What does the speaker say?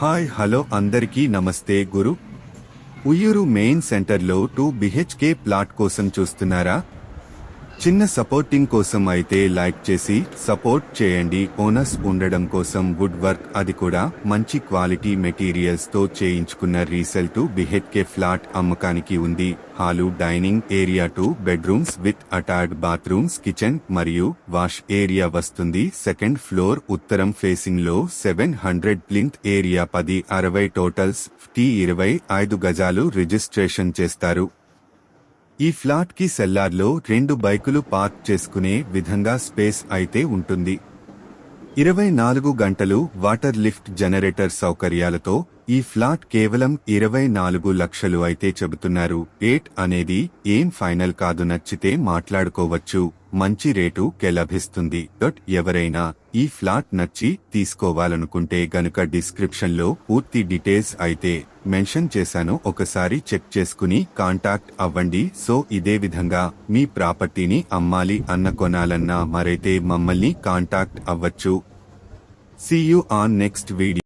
Hi hello అందరికీ నమస్తే గురు. Uyyuru main సెంటర్లో 2 BHK ప్లాట్ కోసం చూస్తున్నారా? చిన్న సపోర్టింగ్ కోసం అయితే లైక్ చేసి సపోర్ట్ చేయండి. ఓనర్స్ ఉండడం కోసం వుడ్ వర్క్, అది కూడా మంచి క్వాలిటీ మెటీరియల్స్ తో చేయించుకున్న రీసెల్ 2 BHK ఫ్లాట్ అమ్మకానికి ఉంది. Hall, dining area, 2 bedrooms with attached bathrooms, kitchen మరియు వాష్ ఏరియా వస్తుంది. సెకండ్ ఫ్లోర్ ఉత్తరం ఫేసింగ్ లో 700 ప్లింత్ ఏరియా, 10-60 టోటల్స్, 25 గజాలు రిజిస్ట్రేషన్ చేస్తారు. ఈ ఫ్లాట్ కి సెల్లార్లో 2 బైకులు పార్క్ చేసుకునే విధంగా స్పేస్ అయితే ఉంటుంది. 24 గంటలు వాటర్ లిఫ్ట్, జనరేటర్ సౌకర్యాలతో ఈ ఫ్లాట్ కేవలం 24 లక్షలు అయితే చెబుతున్నారు. రేట్ అనేది ఏం ఫైనల్ కాదు, నచ్చితే మాట్లాడుకోవచ్చు. మంచి రేటు లభిస్తుంది. ఎవరైనా ఈ ఫ్లాట్ నచ్చి తీసుకోవాలనుకుంటే గనుక డిస్క్రిప్షన్ లో పూర్తి డీటెయిల్స్ అయితే మెన్షన్ చేశాను, ఒకసారి చెక్ చేసుకుని కాంటాక్ట్ అవ్వండి. సో ఇదే విధంగా మీ ప్రాపర్టీని అమ్మాలి అన్న, కొనాలన్నా మరైతే మమ్మల్ని కాంటాక్ట్ అవ్వచ్చు. See you on next video.